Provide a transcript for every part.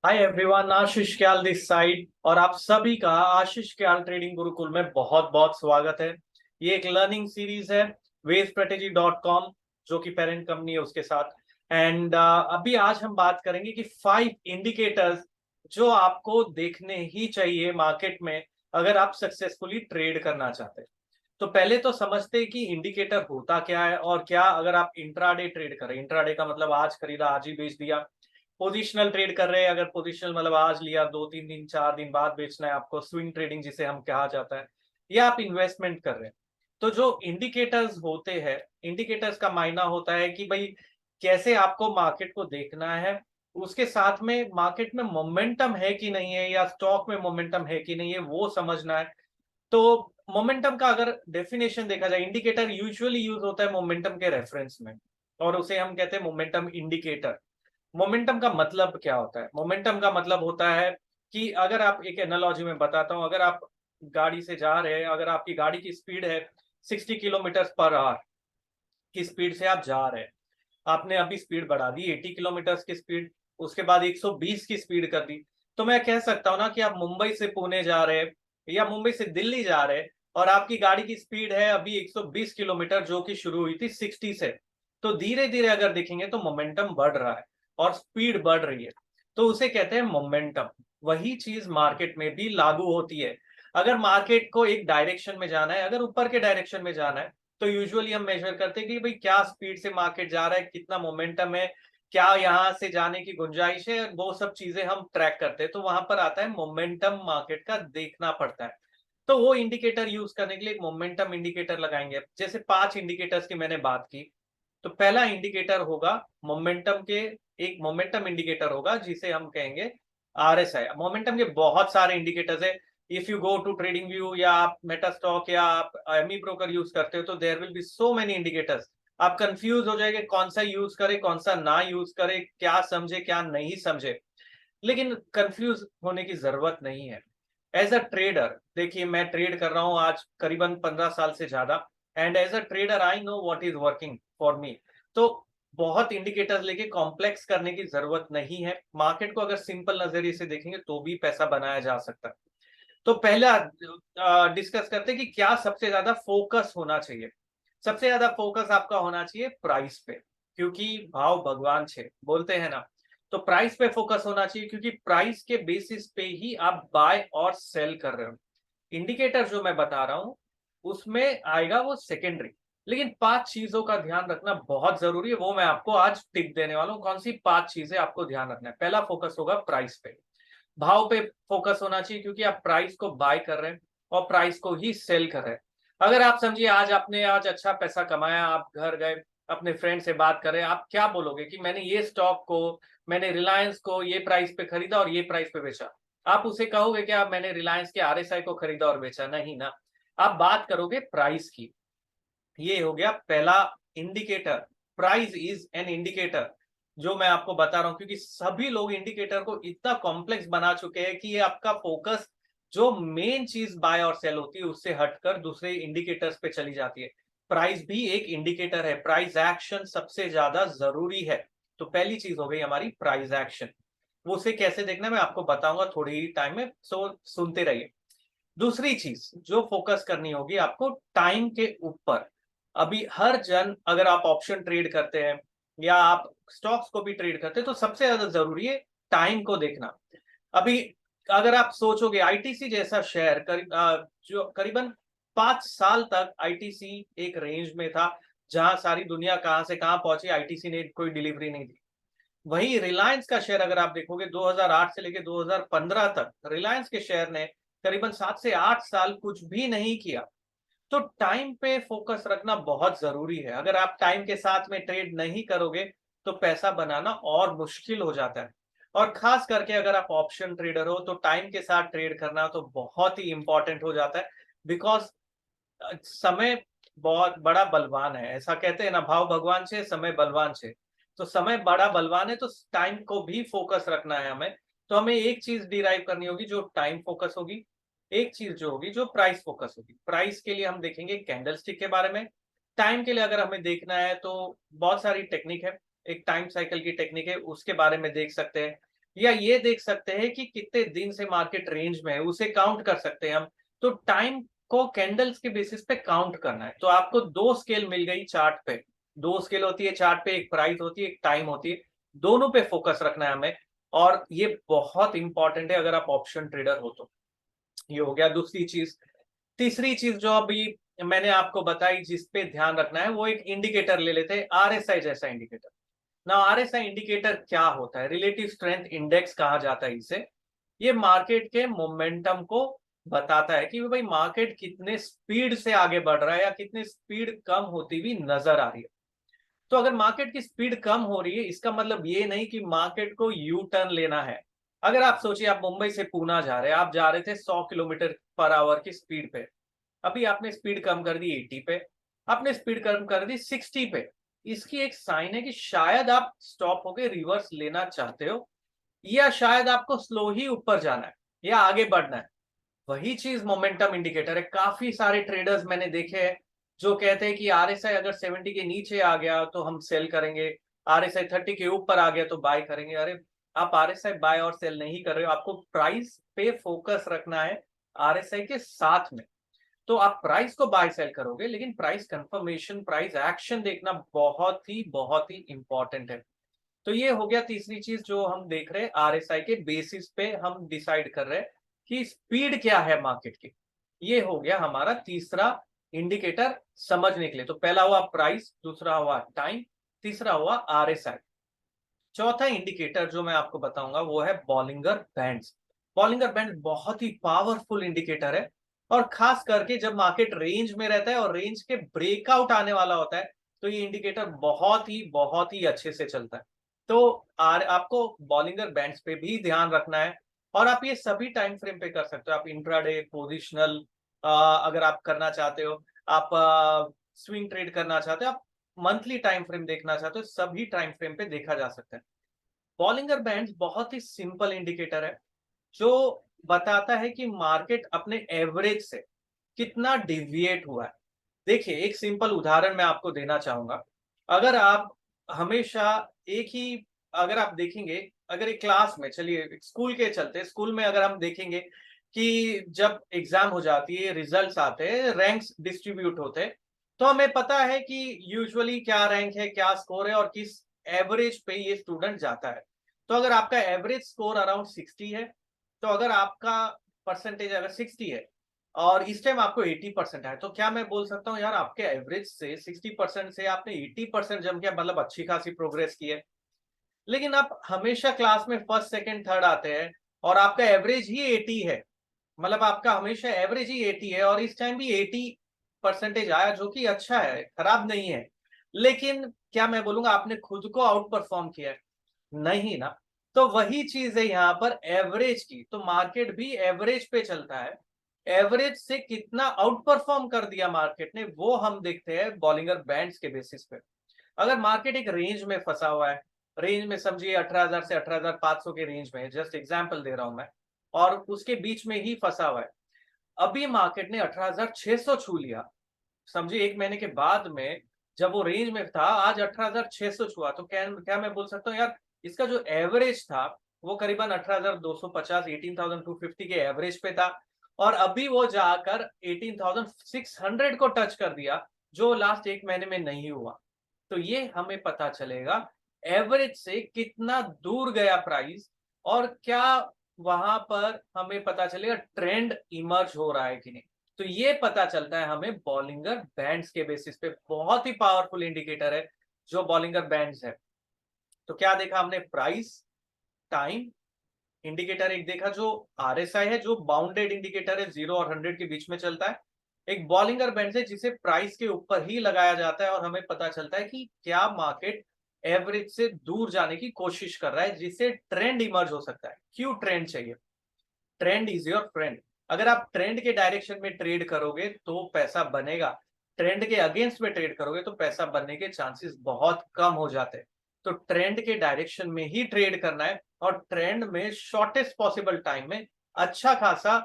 Hi everyone, Ashish Kyal this side और आप सभी का आशीष क्याल ट्रेडिंग गुरुकुल में बहुत बहुत स्वागत है। ये एक लर्निंग सीरीज है वेस्ट्रेटेजी.com जो कि पेरेंट कंपनी है उसके साथ। एंड अभी आज हम बात करेंगे कि 5 इंडिकेटर्स जो आपको देखने ही चाहिए मार्केट में अगर आप सक्सेसफुली ट्रेड करना चाहते हैं। तो पहले तो समझते हैं कि इंडिकेटर होता क्या है और क्या अगर आप इंट्राडे ट्रेड करें। इंट्राडे का मतलब आज खरीदा आज ही बेच दिया। पोजिशनल ट्रेड कर रहे हैं, अगर पोजिशनल मतलब आज लिया 2 3 दिन 4 दिन बाद बेचना है आपको, स्विंग ट्रेडिंग जिसे हम कहा जाता है, या आप इन्वेस्टमेंट कर रहे हैं। तो जो इंडिकेटर्स होते हैं, इंडिकेटर्स का मायना होता है कि भाई कैसे आपको मार्केट को देखना है, उसके साथ में मार्केट में मोमेंटम है कि नहीं है या स्टॉक में मोमेंटम है कि नहीं है वो समझना है। तो मोमेंटम का अगर डेफिनेशन देखा जाए, इंडिकेटर यूजुअली यूज होता है मोमेंटम के रेफरेंस में और उसे हम कहते हैं मोमेंटम इंडिकेटर। मोमेंटम का मतलब क्या होता है? मोमेंटम का मतलब होता है कि अगर आप एक एनालॉजी में बताता हूं, अगर आप गाड़ी से जा रहे हैं, अगर आपकी गाड़ी की स्पीड है 60 किलोमीटर पर आवर की स्पीड से आप जा रहे हैं, आपने अभी स्पीड बढ़ा दी 80 किलोमीटर की स्पीड, उसके बाद 120 की स्पीड कर दी, तो मैं कह सकता हूं ना कि आप मुंबई से पुणे जा रहे हैं या मुंबई से दिल्ली जा रहे हैं और आपकी गाड़ी की स्पीड है अभी 120 किलोमीटर जो कि शुरू हुई थी 60 से। तो धीरे धीरे अगर देखेंगे तो मोमेंटम बढ़ रहा है और स्पीड बढ़ रही है, तो उसे कहते हैं मोमेंटम। वही चीज मार्केट में भी लागू होती है। अगर मार्केट को एक डायरेक्शन में जाना है, अगर ऊपर के डायरेक्शन में जाना है, तो यूजुअली हम मेजर करते हैं कि भाई क्या स्पीड से मार्केट जा रहा है, कितना मोमेंटम है, क्या यहाँ से जाने की गुंजाइश है, वो सब चीजें हम ट्रैक करते हैं। तो वहां पर आता है मोमेंटम, मार्केट का देखना पड़ता है। तो वो इंडिकेटर यूज करने के लिए एक मोमेंटम इंडिकेटर लगाएंगे। जैसे 5 इंडिकेटर्स की मैंने बात की, तो पहला इंडिकेटर होगा मोमेंटम के, एक मोमेंटम इंडिकेटर होगा जिसे हम कहेंगे आरएसआई। मोमेंटम के बहुत सारे इंडिकेटर्स है। If you go to trading view या आप मेटास्टॉक या आप एमी ब्रोकर यूज करते हो तो there will be so many indicators. आप कंफ्यूज हो जाएंगे कौन सा यूज करे कौन सा ना यूज करे, क्या समझे क्या नहीं समझे। लेकिन कंफ्यूज होने की जरूरत नहीं है। एज अ ट्रेडर देखिए, मैं ट्रेड कर रहा हूं आज करीबन 15 साल से ज्यादा, and as a trader I know what is working for me. तो बहुत इंडिकेटर्स लेके कॉम्प्लेक्स करने की जरूरत नहीं है। मार्केट को अगर सिंपल नजरिए से देखेंगे तो भी पैसा बनाया जा सकता है। तो पहला डिस्कस करते हैं कि क्या सबसे ज्यादा फोकस होना चाहिए। सबसे ज्यादा फोकस आपका होना चाहिए प्राइस पे, क्योंकि भाव भगवान छे बोलते हैं ना। तो प्राइस पे फोकस होना चाहिए क्योंकि प्राइस के बेसिस पे ही आप बाय और सेल कर रहे हो। इंडिकेटर जो मैं बता रहा हूं उसमें आएगा वो सेकेंडरी। लेकिन 5 चीजों का ध्यान रखना बहुत जरूरी है, वो मैं आपको आज टिप देने वाला हूँ। कौन सी 5 चीजें आपको ध्यान रखना है? पहला फोकस होगा प्राइस पे, भाव पे फोकस होना चाहिए क्योंकि आप प्राइस को बाय कर रहे हैं और प्राइस को ही सेल कर रहे हैं। अगर आप समझिए आज अच्छा पैसा कमाया, आप घर गए अपने फ्रेंड से बात करें, आप क्या बोलोगे कि मैंने ये स्टॉक को, मैंने रिलायंस को ये प्राइस पे खरीदा और ये प्राइस पे बेचा। आप उसे कहोगे कि आप मैंने रिलायंस के आरएसआई को खरीदा और बेचा? नहीं ना। आप बात करोगे प्राइस की। ये हो गया पहला indicator. Price is an indicator जो मैं आपको बता रहा हूं, क्योंकि सभी लोग इंडिकेटर को इतना कॉम्प्लेक्स बना चुके हैं कि ये आपका फोकस जो मेन चीज बाय और सेल होती है उससे हटकर दूसरे इंडिकेटर्स पे चली जाती है। प्राइस भी एक इंडिकेटर है, प्राइस एक्शन सबसे ज्यादा जरूरी है। तो पहली चीज हो गई हमारी प्राइस एक्शन। वो उसे कैसे देखना है मैं आपको बताऊंगा थोड़ी ही टाइम में, सो सुनते रहिए। दूसरी चीज जो फोकस करनी होगी आपको, टाइम के ऊपर। अभी हर जन, अगर आप ऑप्शन ट्रेड करते हैं या आप स्टॉक्स को भी ट्रेड करते हैं तो सबसे ज्यादा जरूरी है टाइम को देखना। अभी अगर आप सोचोगे आईटीसी जैसा शेयर जो करीबन 5 साल तक आईटीसी एक रेंज में था जहां सारी दुनिया कहां से कहां पहुंची, आईटीसी ने कोई डिलीवरी नहीं दी। वही रिलायंस का शेयर अगर आप देखोगे 2008 से लेकर 2015 तक रिलायंस के शेयर ने करीबन 7 से 8 साल कुछ भी नहीं किया। तो टाइम पे फोकस रखना बहुत जरूरी है। अगर आप टाइम के साथ में ट्रेड नहीं करोगे तो पैसा बनाना और मुश्किल हो जाता है। और खास करके अगर आप ऑप्शन ट्रेडर हो तो टाइम के साथ ट्रेड करना तो बहुत ही इंपॉर्टेंट हो जाता है। बिकॉज समय बहुत बड़ा बलवान है, ऐसा कहते हैं ना, भाव भगवान छे समय बलवान छे। तो समय बड़ा बलवान है, तो टाइम को भी फोकस रखना है हमें। तो हमें एक चीज डिराइव करनी होगी जो टाइम फोकस होगी, एक चीज जो होगी जो प्राइस फोकस होगी। प्राइस के लिए हम देखेंगे कैंडल स्टिक के बारे में। टाइम के लिए अगर हमें देखना है तो बहुत सारी टेक्निक है। एक टाइम साइकिल की टेक्निक है, उसके बारे में देख सकते हैं। या ये देख सकते हैं कि कितने दिन से मार्केट रेंज में है, उसे काउंट कर सकते हैं हम। तो टाइम को कैंडल्स के बेसिस पे काउंट करना है। तो आपको दो स्केल मिल गई चार्ट पे, दो स्केल होती है चार्ट पे, एक प्राइस होती है, एक टाइम होती है, दोनों पे फोकस रखना है हमें। और ये बहुत इंपॉर्टेंट है अगर आप ऑप्शन ट्रेडर हो तो। ये हो गया दूसरी चीज। तीसरी चीज जो अभी मैंने आपको बताई जिस पे ध्यान रखना है, वो एक इंडिकेटर ले लेते हैं, आरएसआई जैसा इंडिकेटर। ना आरएसआई इंडिकेटर क्या होता है, रिलेटिव स्ट्रेंथ इंडेक्स कहा जाता है इसे। ये मार्केट के मोमेंटम को बताता है कि भाई मार्केट कितने स्पीड से आगे बढ़ रहा है या कितनी स्पीड कम होती हुई नजर आ रही है। तो अगर मार्केट की स्पीड कम हो रही है, इसका मतलब ये नहीं कि मार्केट को यू टर्न लेना है। अगर आप सोचिए, आप मुंबई से पूना जा रहे हैं, आप जा रहे थे 100 किलोमीटर पर आवर की स्पीड पे, अभी आपने स्पीड कम कर दी 80 पे, आपने स्पीड कम कर दी 60 पे। इसकी एक साइन है कि शायद आप स्टॉप होके रिवर्स लेना चाहते हो, या शायद आपको स्लो ही ऊपर जाना है या आगे बढ़ना है। वही चीज मोमेंटम इंडिकेटर है। काफी सारे ट्रेडर्स मैंने देखे हैं जो कहते हैं कि आरएसआई अगर 70 के नीचे आ गया तो हम सेल करेंगे, आरएसआई 30 के ऊपर आ गया तो बाय करेंगे। अरे, आप आरएसआई बाय और सेल नहीं कर रहे हो, आपको प्राइस पे फोकस रखना है आरएसआई के साथ में। तो आप प्राइस को बाय सेल करोगे, लेकिन प्राइस कंफर्मेशन, प्राइस एक्शन देखना बहुत ही इंपॉर्टेंट है। तो ये हो गया तीसरी चीज जो हम देख रहे हैं, आरएसआई के बेसिस पे हम डिसाइड कर रहे हैं कि स्पीड क्या है मार्केट की। ये हो गया हमारा तीसरा इंडिकेटर समझने के लिए। तो पहला हुआ प्राइस, दूसरा हुआ टाइम, तीसरा हुआ आरएसआई। चौथा इंडिकेटर जो मैं आपको बताऊंगा वो है बॉलिंगर बैंड्स। बॉलिंगर बैंड बहुत ही पावरफुल इंडिकेटर है, और खास करके जब मार्केट रेंज में रहता है और रेंज के ब्रेकआउट आने वाला होता है, तो ये इंडिकेटर बहुत ही अच्छे से चलता है। तो आपको बॉलिंगर बैंड्स पे भी ध्यान रखना है। और आप ये सभी टाइम फ्रेम पे कर सकते हो। आप इंट्राडे, पोजिशनल, अगर आप करना चाहते हो, आप स्विंग ट्रेड करना चाहते हो, आप मंथली टाइम फ्रेम देखना चाहते हो, सभी टाइम फ्रेम पे देखा जा सकता है। बॉलिंगर बैंड्स बहुत ही सिंपल इंडिकेटर है जो बताता है कि मार्केट अपने एवरेज से कितना डिविएट हुआ है। देखिए, एक सिंपल उदाहरण मैं आपको देना चाहूंगा। अगर आप हमेशा एक ही, अगर आप देखेंगे, अगर एक क्लास में, चलिए स्कूल के चलते, स्कूल में अगर हम देखेंगे कि जब एग्जाम हो जाती है, रिजल्ट्स आते हैं, रैंक्स डिस्ट्रीब्यूट होते हैं, तो हमें पता है कि यूजुअली क्या रैंक है, क्या स्कोर है और किस एवरेज पे ये स्टूडेंट जाता है। तो अगर आपका एवरेज स्कोर अराउंड 60 है, तो अगर आपका परसेंटेज अगर 60 है और इस टाइम आपको 80% है, तो क्या मैं बोल सकता हूँ यार आपके एवरेज से 60% से आपने 80% जम किया, मतलब अच्छी खासी प्रोग्रेस की है। लेकिन आप हमेशा क्लास में फर्स्ट सेकंड थर्ड आते हैं और आपका एवरेज ही 80 है, मतलब आपका हमेशा एवरेज ही 80 है, और इस टाइम भी 80% आया, जो कि अच्छा है, खराब नहीं है। लेकिन क्या मैं बोलूंगा आपने खुद को आउट परफॉर्म किया है? नहीं ना। तो वही चीज है यहाँ पर एवरेज की। तो मार्केट भी एवरेज पे चलता है, एवरेज से कितना आउट परफॉर्म कर दिया मार्केट ने, वो हम देखते हैं बॉलिंगर बैंड्स के बेसिस पे। अगर मार्केट एक रेंज में फंसा हुआ है, रेंज में समझिए 18,000 से 18,500 के रेंज में, जस्ट एग्जांपल दे रहा हूं मैं, और उसके बीच में ही फंसा हुआ है, अभी मार्केट ने 18,600 छू लिया, समझिए एक महीने के बाद में, जब वो रेंज में था, आज 18,600 छुआ, तो क्या क्या मैं बोल सकता हूँ यार इसका जो एवरेज था वो करीबन 18,250, 18,250 के एवरेज पे था, और अभी वो जाकर 18,600 को टच कर दिया, जो लास्ट एक महीने में नहीं हुआ। तो ये हमें पता चलेगा एवरेज से कितना दूर गया प्राइस, और क्या वहां पर हमें पता चलेगा ट्रेंड इमर्ज हो रहा है कि नहीं। तो ये पता चलता है हमें बॉलिंगर बैंड्स के बेसिस पे। बहुत ही पावरफुल इंडिकेटर है जो बॉलिंगर बैंड्स है। तो क्या देखा हमने, प्राइस, टाइम, इंडिकेटर एक देखा जो आरएसआई है, जो बाउंडेड इंडिकेटर है, 0 और 100 के बीच में चलता है। एक बॉलिंगर बैंड है जिसे प्राइस के ऊपर ही लगाया जाता है, और हमें पता चलता है कि क्या मार्केट एवरेज से दूर जाने की कोशिश कर रहा है, जिससे ट्रेंड इमर्ज हो सकता है। क्यों ट्रेंड चाहिए? Trend is your friend. अगर आप ट्रेंड के डायरेक्शन में ट्रेड करोगे तो पैसा बनेगा, ट्रेंड के अगेंस्ट में ट्रेड करोगे तो पैसा बनने के चांसेस बहुत कम हो जाते हैं। तो ट्रेंड के डायरेक्शन में ही ट्रेड करना है, और ट्रेंड में शॉर्टेस्ट पॉसिबल टाइम में अच्छा खासा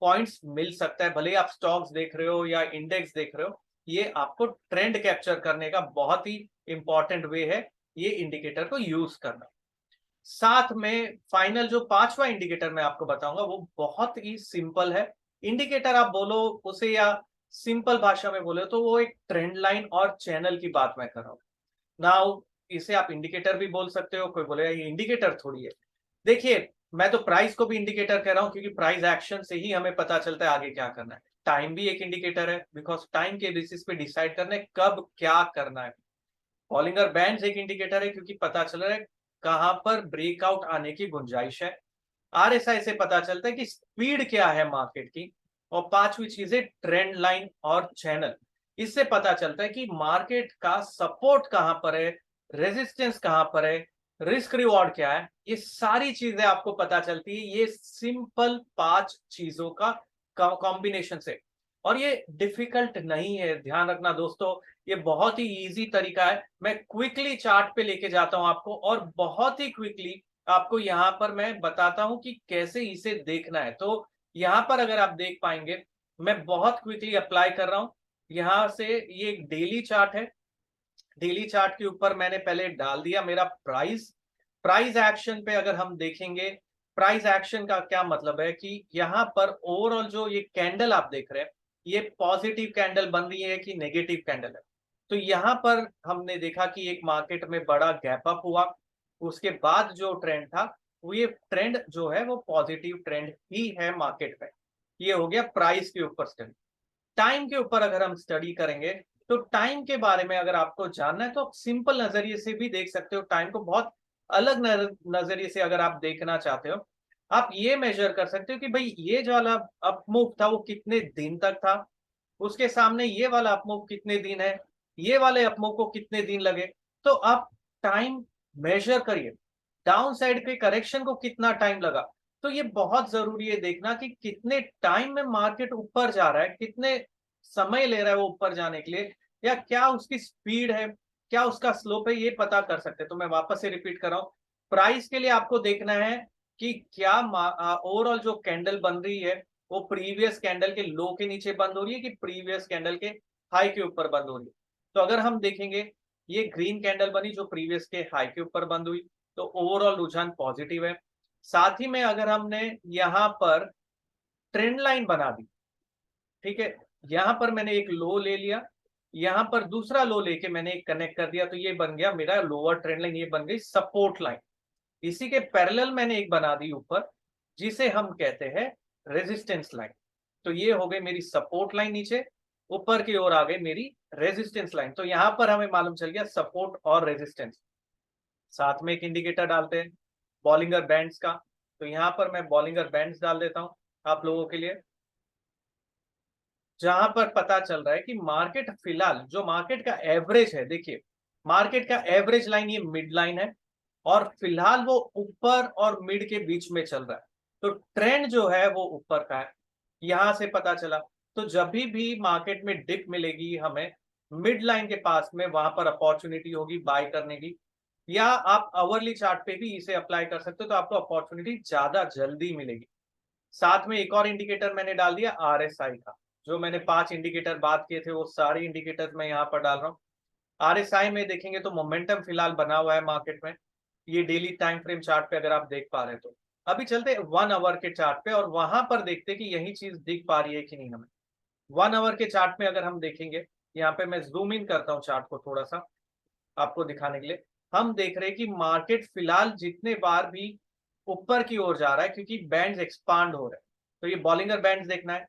पॉइंट्स मिल सकता है। भले ही आप स्टॉक्स देख रहे हो या इंडेक्स देख रहे हो, ये आपको ट्रेंड कैप्चर करने का बहुत ही इंपॉर्टेंट वे है, ये इंडिकेटर को यूज करना। साथ में फाइनल जो पांचवा इंडिकेटर मैं आपको बताऊंगा वो बहुत ही सिंपल है। इंडिकेटर आप बोलो उसे या सिंपल भाषा में बोले तो वो एक ट्रेंड लाइन और चैनल की बात मैं कर रहा हूँ। नाउ इसे आप इंडिकेटर भी बोल सकते हो, कोई बोलेगा ये इंडिकेटर थोड़ी है। देखिए, मैं तो प्राइस को भी इंडिकेटर कह रहा हूं क्योंकि प्राइस एक्शन से ही हमें पता चलता है आगे क्या करना है। टाइम भी एक इंडिकेटर है बिकॉज टाइम के बेसिस पे डिसाइड करना है कब क्या करना है। बॉलिंगर बैंड्स एक इंडिकेटर है क्योंकि पता चल रहा है कहां पर ब्रेकआउट आने की गुंजाइश है। आरएसआई से पता चलता है कि स्पीड क्या है मार्केट की। और पांचवी चीज है ट्रेंड लाइन और चैनल। इससे पता चलता है कि मार्केट का सपोर्ट कहां पर है, रेजिस्टेंस कहां पर है, रिस्क रिवॉर्ड क्या है। ये सारी चीजें आपको पता चलती है ये सिंपल पांच चीजों का कॉम्बिनेशन से। और ये डिफिकल्ट नहीं है, ध्यान रखना दोस्तों, ये बहुत ही इजी तरीका है। मैं क्विकली चार्ट पे लेके जाता हूं आपको और बहुत ही क्विकली आपको यहाँ पर मैं बताता हूं कि कैसे इसे देखना है। तो यहाँ पर अगर आप देख पाएंगे मैं बहुत क्विकली अप्लाई कर रहा हूं। यहाँ से ये एक डेली चार्ट है। डेली चार्ट के ऊपर मैंने पहले डाल दिया मेरा प्राइस। प्राइस एक्शन पे अगर हम देखेंगे, प्राइस एक्शन का क्या मतलब है कि यहाँ पर ओवरऑल जो ये कैंडल आप देख रहे हैं ये पॉजिटिव कैंडल बन रही है कि नेगेटिव कैंडल है। तो यहाँ पर हमने देखा कि एक मार्केट में बड़ा गैप अप हुआ, उसके बाद जो ट्रेंड था वो ये ट्रेंड जो है वो पॉजिटिव ट्रेंड ही है मार्केट में। ये हो गया प्राइस के ऊपर स्टडी। टाइम के ऊपर अगर हम स्टडी करेंगे तो टाइम के बारे में अगर आपको जानना है तो आप सिंपल नजरिए से भी देख सकते हो टाइम को। बहुत अलग नजरिए से अगर आप देखना चाहते हो आप ये मेजर कर सकते हो कि भाई ये जो वाला अपमूव था वो कितने दिन तक था, उसके सामने ये वाला अपमूव कितने दिन है, ये वाले अपमूव को कितने दिन लगे। तो आप टाइम मेजर करिए, डाउन साइड के करेक्शन को कितना टाइम लगा। तो ये बहुत जरूरी है देखना कि कितने टाइम में मार्केट ऊपर जा रहा है, कितने समय ले रहा है वो ऊपर जाने के लिए, या क्या उसकी स्पीड है, क्या उसका स्लोप है, ये पता कर सकते हैं। तो मैं वापस से रिपीट कर रहा हूं, प्राइस के लिए आपको देखना है कि क्या ओवरऑल जो कैंडल बन रही है वो प्रीवियस कैंडल के लो के नीचे बंद हो रही है कि प्रीवियस कैंडल के हाई के ऊपर बंद हो रही है। तो अगर हम देखेंगे ये ग्रीन कैंडल बनी जो प्रीवियस के हाई के ऊपर बंद हुई तो ओवरऑल रुझान पॉजिटिव है। साथ ही में अगर हमने यहाँ पर ट्रेंड लाइन बना दी, ठीक है, यहां पर मैंने एक लो ले लिया, यहां पर दूसरा लो लेके मैंने एक कनेक्ट कर दिया तो ये बन गया मेरा लोअर ट्रेंड लाइन, ये बन गई सपोर्ट लाइन। इसी के पैरेलल मैंने एक बना दी ऊपर जिसे हम कहते हैं रेजिस्टेंस लाइन। तो ये हो गई मेरी सपोर्ट लाइन नीचे, ऊपर की ओर आ गई मेरी रेजिस्टेंस लाइन। तो यहां पर हमें मालूम चल गया सपोर्ट और रेजिस्टेंस। साथ में एक इंडिकेटर डालते हैं बॉलिंगर बैंड्स का। तो यहां पर मैं बॉलिंगर बैंड्स डाल देता हूं आप लोगों के लिए, जहां पर पता चल रहा है कि मार्केट फिलहाल जो मार्केट का एवरेज है, देखिए मार्केट का एवरेज लाइन ये मिड लाइन है और फिलहाल वो ऊपर और मिड के बीच में चल रहा है। तो ट्रेंड जो है वो ऊपर का है, यहां से पता चला। तो जब भी मार्केट में डिप मिलेगी हमें मिड लाइन के पास में, वहां पर अपॉर्चुनिटी होगी बाय करने की। या आप आवरली चार्ट पे भी इसे अप्लाई कर सकते हो तो आपको अपॉर्चुनिटी ज्यादा जल्दी मिलेगी। साथ में एक और इंडिकेटर मैंने डाल दिया आरएसआई का। जो मैंने 5 इंडिकेटर बात किए थे वो सारे इंडिकेटर मैं यहाँ पर डाल रहा हूँ। आरएसआई में देखेंगे तो मोमेंटम फिलहाल बना हुआ है मार्केट में। ये डेली टाइम फ्रेम चार्ट पे अगर आप देख पा रहे हैं तो अभी चलते 1 आवर के चार्ट पे और वहां पर देखते हैं कि यही चीज दिख पा रही है कि नहीं हमें। 1 आवर के चार्ट में अगर हम देखेंगे, यहाँ पे मैं जूम इन करता हूँ चार्ट को थोड़ा सा आपको दिखाने के लिए। हम देख रहे हैं कि मार्केट फिलहाल जितने बार भी ऊपर की ओर जा रहा है क्योंकि बैंड्स एक्सपांड हो रहे हैं। तो ये बॉलिंगर बैंड्स देखना है,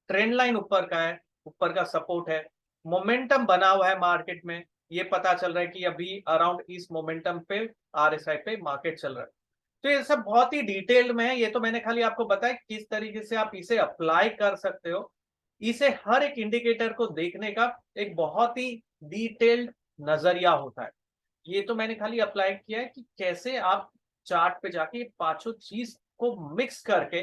ट्रेंड लाइन ऊपर का है, ऊपर का सपोर्ट है, मोमेंटम बना हुआ है मार्केट में। ये पता चल रहा है कि अभी अराउंड इस मोमेंटम पे आरएसआई पे मार्केट चल रहा है। तो ये सब बहुत ही डिटेल्ड में है, ये तो मैंने खाली आपको बताया किस तरीके से आप इसे अप्लाई कर सकते हो। इसे हर एक इंडिकेटर को देखने का एक बहुत ही डिटेल्ड नजरिया होता है। ये तो मैंने खाली अप्लाई किया है कि कैसे आप चार्ट पे जाके पांचों चीज को मिक्स करके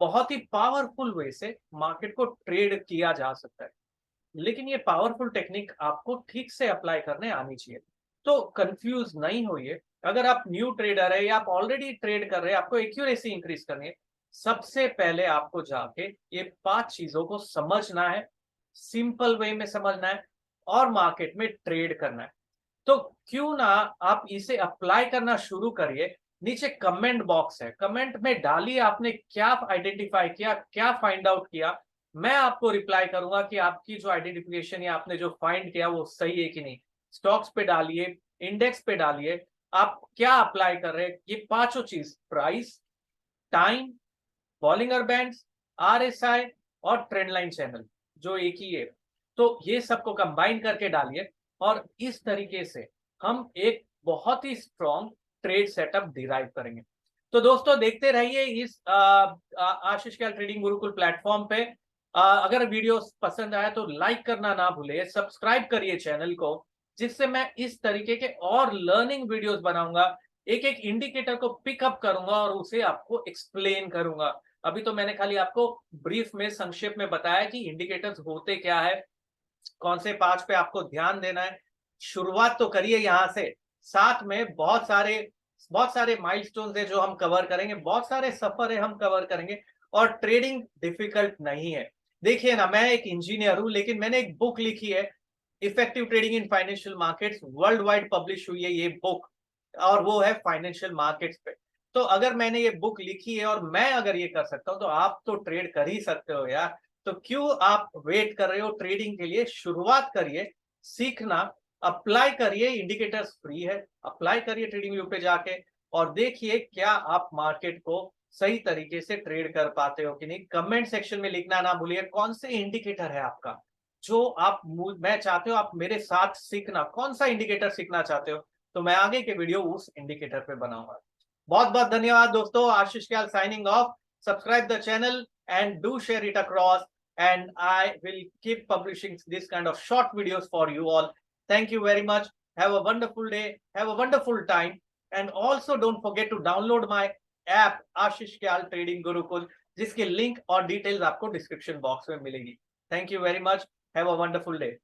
बहुत ही पावरफुल वे से मार्केट को ट्रेड किया जा सकता है। लेकिन ये पावरफुल टेक्निक आपको ठीक से अप्लाई करने आनी चाहिए। तो कंफ्यूज नहीं होइए, अगर आप न्यू ट्रेडर है या आप ऑलरेडी ट्रेड कर रहे हैं, आपको एक्यूरेसी इंक्रीज करनी है, सबसे पहले आपको जाके ये 5 चीजों को समझना है, सिंपल वे में समझना है और मार्केट में ट्रेड करना है। तो क्यों ना आप इसे अप्लाई करना शुरू करिए नीचे कमेंट बॉक्स है, कमेंट में डालिए आपने क्या आइडेंटिफाई किया, क्या फाइंड आउट किया। मैं आपको रिप्लाई करूंगा कि आपकी जो आइडेंटिफिकेशन या आपने जो फाइंड किया वो सही है कि नहीं। स्टॉक्स पे डालिए, इंडेक्स पे डालिए, आप क्या अप्लाई कर रहे हैं। ये पांचों चीज, price, time, Bollinger bands, RSI और ट्रेंड लाइन चैनल, जो एक ही है, तो ये सबको कंबाइन करके डालिए और इस तरीके से हम एक बहुत ही स्ट्रॉन्ग ट्रेड सेटअप डिराइव करेंगे। तो दोस्तों देखते रहिए इस आशीष कैल ट्रेडिंग गुरुकुल प्लेटफॉर्म पे। अगर वीडियो पसंद आया तो लाइक करना ना भूलिए, सब्सक्राइब करिए चैनल को, जिससे मैं इस तरीके के और लर्निंग वीडियोस बनाऊंगा। एक एक इंडिकेटर को पिकअप करूंगा और उसे आपको एक्सप्लेन करूंगा। अभी तो मैंने खाली आपको ब्रीफ में, संक्षेप में बताया कि इंडिकेटर्स होते क्या है, कौन से पांच पे आपको ध्यान देना है। शुरुआत तो करिए यहां से, साथ में बहुत सारे माइलस्टोन्स है जो हम कवर करेंगे, बहुत सारे सफर है हम कवर करेंगे। और ट्रेडिंग डिफिकल्ट नहीं है। देखिए ना, मैं एक इंजीनियर हूं, लेकिन मैंने एक बुक लिखी है, effective trading in financial markets, world wide publish हुई है ये बुक, और वो है फाइनेंशियल मार्केट्स पे। तो अगर मैंने ये बुक लिखी है और मैं अगर ये कर सकता हूं, तो आप तो ट्रेड कर ही सकते हो यार। तो क्यों आप वेट कर रहे हो ट्रेडिंग के लिए? शुरुआत करिए, सीखना, अप्लाई करिए। इंडिकेटर्स फ्री है, अप्लाई करिए ट्रेडिंग व्यू पे जाके और देखिए क्या आप मार्केट को सही तरीके से ट्रेड कर पाते हो कि नहीं। कमेंट सेक्शन में लिखना ना भूलिए कौन से इंडिकेटर है आपका जो आप, मैं चाहते हो आप मेरे साथ सीखना, कौन सा इंडिकेटर सीखना चाहते हो, तो मैं आगे के वीडियो उस इंडिकेटर पे बनाऊंगा। बहुत बहुत धन्यवाद दोस्तों। Ashish Kyal signing off. Subscribe the channel and do share it across, and I will keep publishing this kind of short videos for you all. Thank you very much. Have a wonderful day, have a wonderful time, and also don't forget to download my app Ashish Kyal trading Gurukul, जिसके link और details आपको description box में मिलेगी। Thank you very much, have a wonderful day.